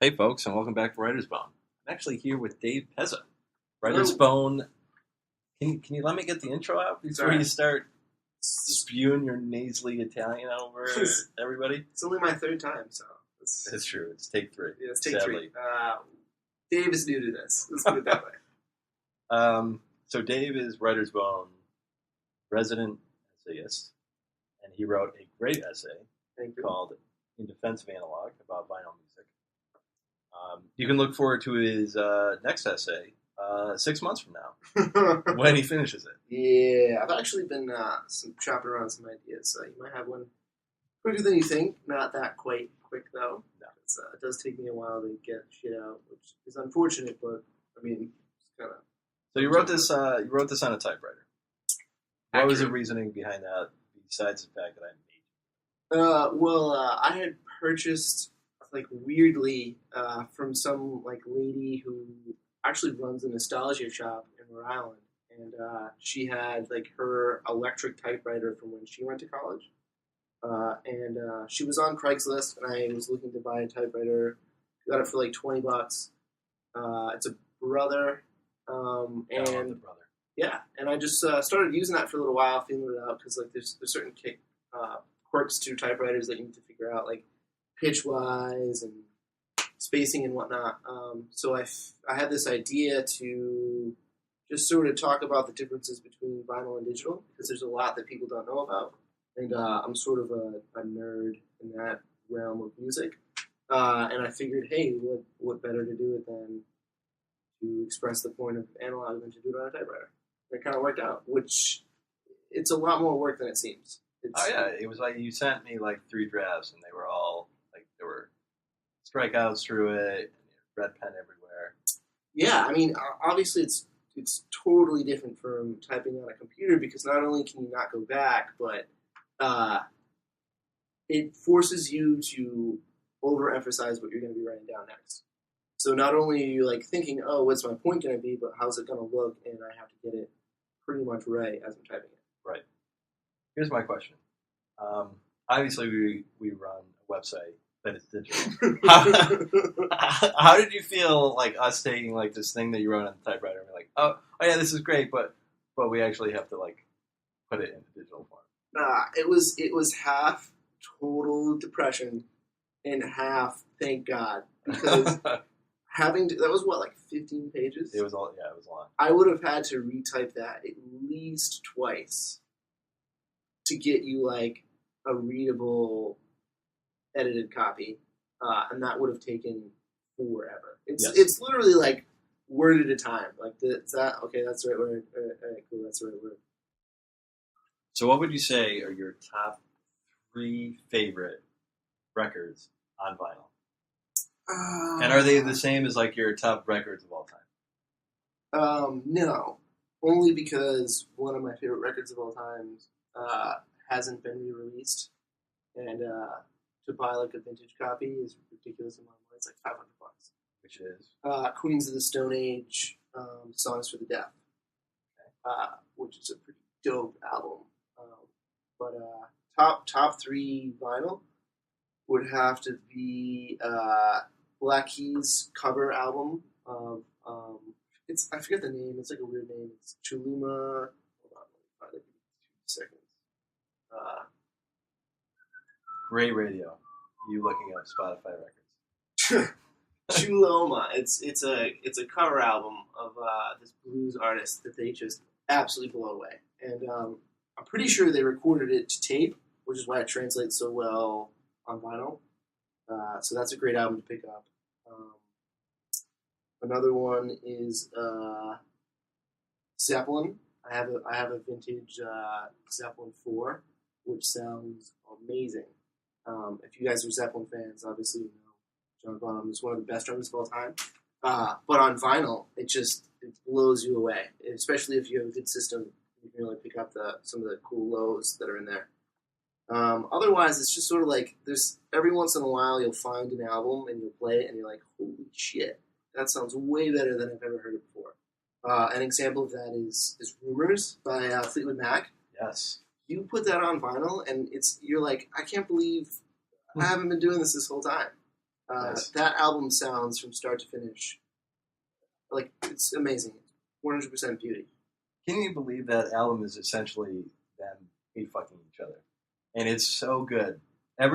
Hey, folks, and welcome back to Writer's Bone. I'm actually here with Dave Pezza. Writer's Bone. Can you let me get the intro out before you start spewing your nasally Italian over everybody? It's only my third time, so... It's true. It's take three. Yeah, it's take three. Dave is new to this. Let's put it that way. So Dave is Writer's Bone resident essayist, and he wrote a great essay called In Defense of Analogue about vinyl music. You can look forward to his next essay 6 months from now when he finishes it. Yeah, I've actually been chopping around some ideas, so you might have one quicker than you think. Not that quite quick, though. No. It does take me a while to get shit out, which is unfortunate, but, I mean, it's kind of... So you wrote this on a typewriter. What was the reasoning behind that, besides the fact that I made it? I had purchased... weirdly, from some, lady who actually runs a nostalgia shop in Rhode Island, and she had, her electric typewriter from when she went to college, and she was on Craigslist, and I was looking to buy a typewriter, got it for, $20. It's a Brother, and, yeah, and I just started using that for a little while, feeling it out, because, there's certain quirks to typewriters that you need to figure out, pitch-wise and spacing and whatnot. So I had this idea to just sort of talk about the differences between vinyl and digital, because there's a lot that people don't know about. And I'm sort of a nerd in that realm of music. And I figured, hey, what better to do it than to express the point of analog than to do it on a typewriter. And it kind of worked out, which it's a lot more work than it seems. It was you sent me 3 drafts, and they were all... there were strikeouts through it, and red pen everywhere. Yeah, I mean, obviously it's totally different from typing on a computer, because not only can you not go back, but it forces you to overemphasize what you're going to be writing down next. So not only are you thinking, oh, what's my point going to be, but how's it going to look, and I have to get it pretty much right as I'm typing it. Right. Here's my question. Obviously, we run a website that is digital. How did you feel us taking this thing that you wrote on the typewriter and be oh yeah, this is great, but we actually have to put it into digital form? It was half total depression and half thank God, because that was what 15 pages. It was all it was long. I would have had to retype that at least twice to get you a readable edited copy, and that would have taken forever. It's literally word at a time. Is that okay? That's the right word. All right, cool. That's the right word. So, what would you say are your top 3 favorite records on vinyl? And are they the same as your top records of all time? No, only because one of my favorite records of all time hasn't been re-released, and to buy a vintage copy is ridiculous amount of money. It's $500. Which is? Queens of the Stone Age, Songs for the Deaf, which is a pretty dope album. But top 3 vinyl would have to be Black Keys' cover album of I forget the name. It's a weird name. It's Chuluma. Hold on, let me 2 seconds. Great radio. You looking up Spotify records? Chuloma. It's a cover album of this blues artist that they just absolutely blow away, and I'm pretty sure they recorded it to tape, which is why it translates so well on vinyl. So that's a great album to pick up. Another one is Zeppelin. I have a vintage Zeppelin 4, which sounds amazing. If you guys are Zeppelin fans, obviously you know John Bonham is one of the best drummers of all time. But on vinyl, it blows you away, especially if you have a good system. You can really pick up some of the cool lows that are in there. Otherwise, it's just sort of there's every once in a while you'll find an album and you'll play it and you're like, holy shit, that sounds way better than I've ever heard it before. An example of that is Rumors by Fleetwood Mac. Yes. You put that on vinyl and you're like, I can't believe I haven't been doing this whole time. Nice. That album sounds from start to finish like it's amazing. 100% beauty. Can you believe that album is essentially them hate fucking each other, and it's so good. All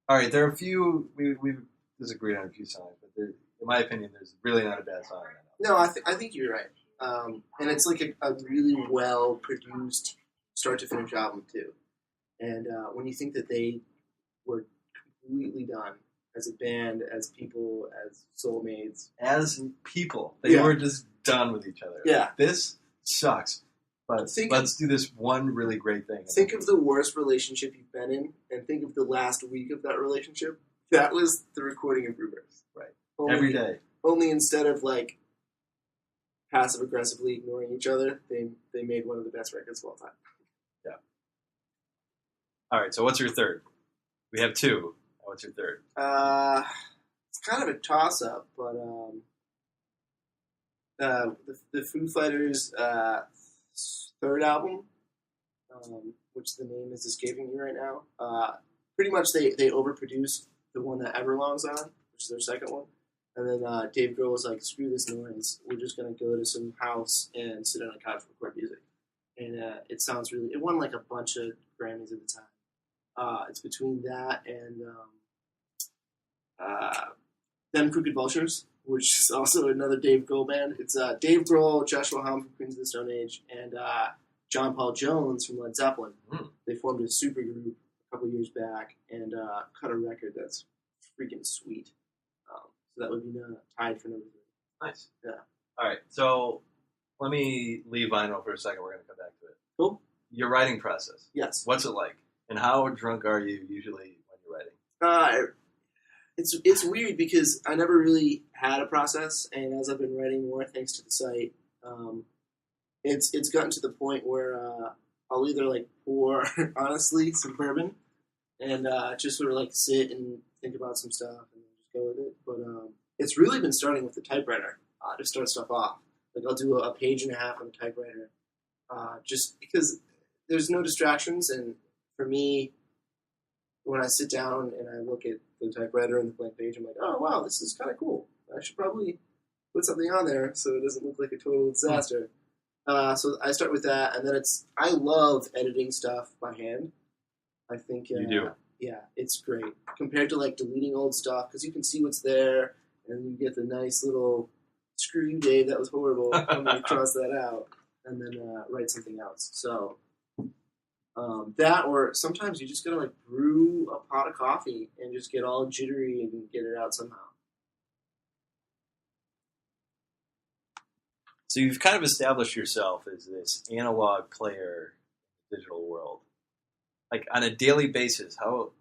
right, there are a few we've disagreed on a few songs, but in my opinion, there's really not a bad song on that No, album. I think you're right. And it's like a really well produced start to finish album too. And when you think that they were completely done as a band, as people, as soulmates, As people, they were just done with each other. Yeah, this sucks. But let's do this one really great thing. Think of the worst relationship you've been in, and think of the last week of that relationship. That was the recording of Rebirth. Right. Every day. Only instead of like passive aggressively ignoring each other, they made one of the best records of all time. Yeah. All right. So what's your third? We have two. What's your third? It's kind of a toss up, but the Foo Fighters' third album, which the name is escaping me right now. Pretty much they overproduced the one that Everlong's on, which is their second one. And then Dave Grohl was like, screw this noise. We're just going to go to some house and sit on a couch and record music. And it sounds really... It won like a bunch of Grammys at the time. It's between that and Them Crooked Vultures, which is also another Dave Grohl band. It's Dave Grohl, Joshua Hom from Queens of the Stone Age, and John Paul Jones from Led Zeppelin. They formed a supergroup a couple years back and cut a record that's freaking sweet. So that would be tied for number 3. Nice. Yeah. All right. So let me leave vinyl for a second. We're going to come back to it. Cool. Your writing process. Yes. What's it like? And how drunk are you usually when you're writing? It's weird because I never really had a process, and as I've been writing more thanks to the site, it's gotten to the point where I'll either like pour honestly some bourbon and just sort of like sit and think about some stuff and just go with it. But it's really been starting with the typewriter to start stuff off. Like I'll do a page and a half on the typewriter, just because there's no distractions, and for me, when I sit down and I look at the typewriter and the blank page, I'm like, oh, wow, this is kind of cool. I should probably put something on there so it doesn't look like a total disaster. So I start with that, and then I love editing stuff by hand. I think you do. Yeah, it's great compared to like deleting old stuff because you can see what's there, and you get the nice little "screw you, Dave, that was horrible." I'm gonna cross that out, and then write something else. So that, or sometimes you just gotta like brew a pot of coffee and just get all jittery and get it out somehow. So you've kind of established yourself as this analog player in the digital world. Like on a daily basis, how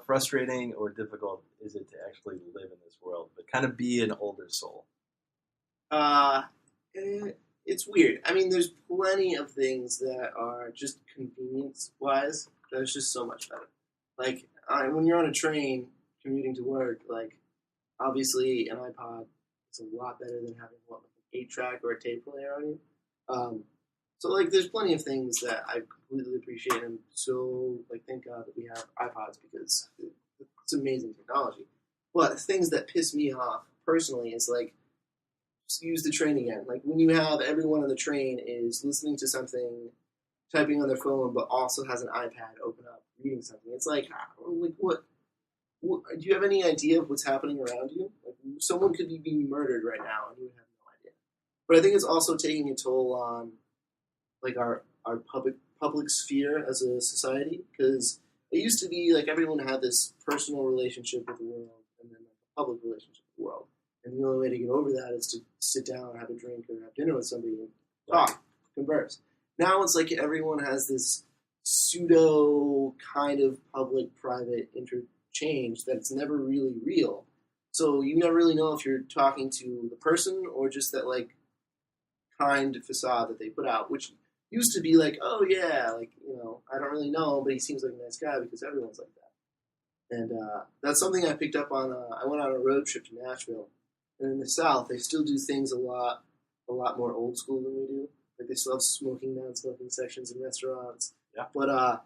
frustrating or difficult is it to actually live in this world, but kind of be an older soul? It's weird. I mean, there's plenty of things that are just convenience-wise that is just so much better. Like, when you're on a train commuting to work, like, obviously an iPod is a lot better than having, like an 8-track or a tape player on you. So, like, there's plenty of things that I completely appreciate, and so, like, thank God that we have iPods because it's amazing technology. But things that piss me off, personally, is, like, just use the train again. Like, when you have everyone on the train is listening to something, typing on their phone, but also has an iPad open up, reading something. It's like what do you have any idea of what's happening around you? Like, someone could be being murdered right now, and you would have no idea. But I think it's also taking a toll on, like, our public sphere as a society, because it used to be, like, everyone had this personal relationship with the world, and then, like, a public relationship with the world. And the only way to get over that is to sit down, have a drink, or have dinner with somebody and talk, converse. Now it's like everyone has this pseudo kind of public-private interchange that's never really real. So you never really know if you're talking to the person or just that, like, kind facade that they put out, which used to be like, oh yeah, like, you know, I don't really know, but he seems like a nice guy because everyone's like that. And that's something I picked up on. I went on a road trip to Nashville. And in the South, they still do things a lot more old school than we do. Like, they still have smoking, non-smoking sections in restaurants. Yeah. But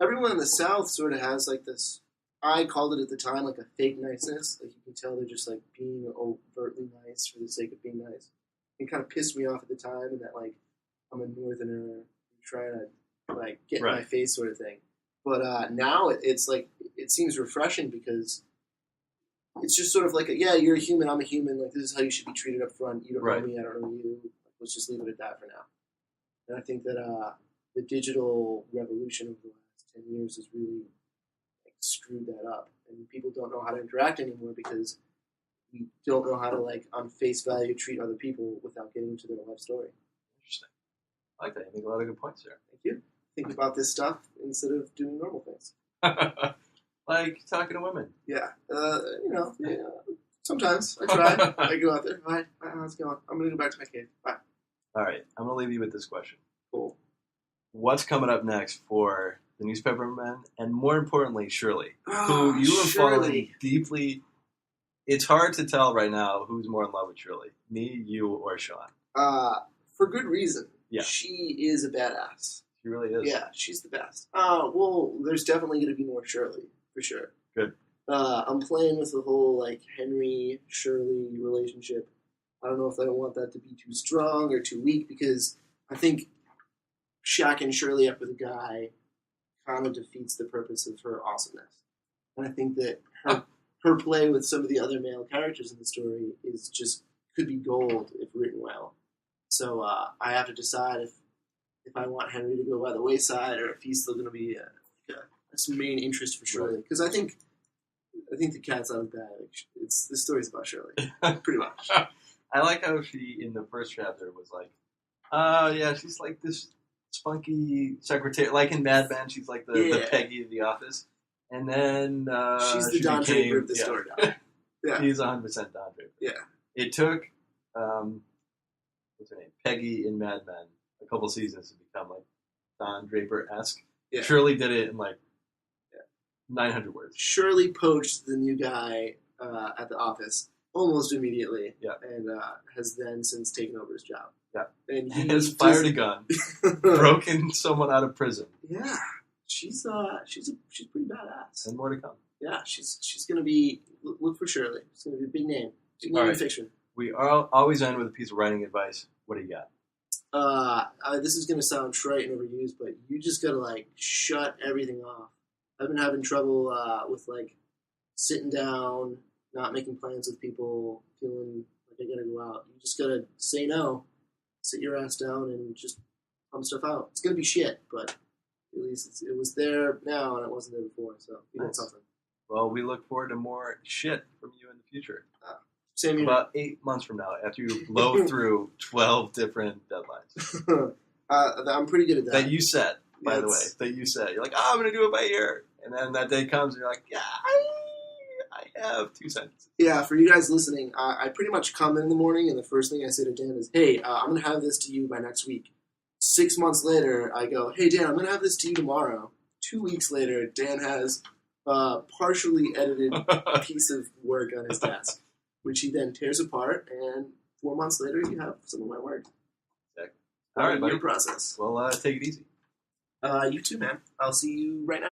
everyone in the South sort of has, like, this I called it at the time like a fake niceness. Like you can tell they're just like being overtly nice for the sake of being nice. It kind of pissed me off at the time, and that like I'm a northerner trying to like get in my face sort of thing. But now it's like it seems refreshing because it's just sort of like yeah, you're a human, I'm a human. Like this is how you should be treated up front. You don't know me, I don't know you. Let's just leave it at that for now. And I think that the digital revolution of the last 10 years has really screwed that up, and people don't know how to interact anymore because we don't know how to like on face value treat other people without getting into their life story. Interesting. I like that. You make a lot of good points there. Thank you. Think about this stuff instead of doing normal things. Like talking to women. Yeah. Sometimes I try. I go out there. Hi, how's it going? I'm gonna go back to my cave. Bye. All right. I'm gonna leave you with this question. Cool. What's coming up next for the Newspaper Men, and more importantly, Shirley, who you have following deeply? It's hard to tell right now who's more in love with Shirley, me, you, or Sean. For good reason. Yeah. She is a badass. She really is. Yeah, she's the best. Well, there's definitely going to be more Shirley, for sure. Good. I'm playing with the whole, like, Henry-Shirley relationship. I don't know if I want that to be too strong or too weak, because I think shacking Shirley up with a guy kind of defeats the purpose of her awesomeness. And I think that her play with some of the other male characters in the story is just could be gold if written well. So I have to decide if I want Henry to go by the wayside or if he's still going to be a main interest for Shirley. Because I think the cat's out of the bag. This story's about Shirley, pretty much. I like how she in the first chapter was like, yeah, she's like this spunky secretary, like in Mad Men, she's like the Peggy of the office. And then she's the Don Draper of the story now. Yeah. He's 100% Don Draper. Yeah. It took what's her name? Peggy in Mad Men a couple seasons to become like Don Draper-esque. Yeah. Shirley did it in like 900 words. Shirley poached the new guy at the office almost immediately. Yeah. And has then since taken over his job. Yeah. And he has fired a gun, broken someone out of prison. Yeah. She's pretty badass. And more to come. Yeah, she's gonna be look for Shirley. It's gonna be a big name. Big name in fiction. We always end with a piece of writing advice. What do you got? This is gonna sound trite and overused, but you just gotta like shut everything off. I've been having trouble with like sitting down, not making plans with people, feeling like I gotta go out. You just gotta say no, sit your ass down, and just pump stuff out. It's gonna be shit, but at least it was there now, and it wasn't there before, so you did something. Well, we look forward to more shit from you in the future. Same here. About 8 months from now, after you blow through 12 different deadlines. I'm pretty good at that. That you set, by the way. That you set. You're like, I'm going to do it by ear. And then that day comes, and you're like, yeah, I have 2 sentences. Yeah, for you guys listening, I pretty much come in the morning, and the first thing I say to Dan is, hey, I'm going to have this to you by next week. 6 months later, I go, hey, Dan, I'm going to have this to you tomorrow. 2 weeks later, Dan has a partially edited piece of work on his desk, which he then tears apart, and 4 months later, you have some of my work. Exactly. All right, buddy. Your process. Well, take it easy. You too, man. I'll see you right now.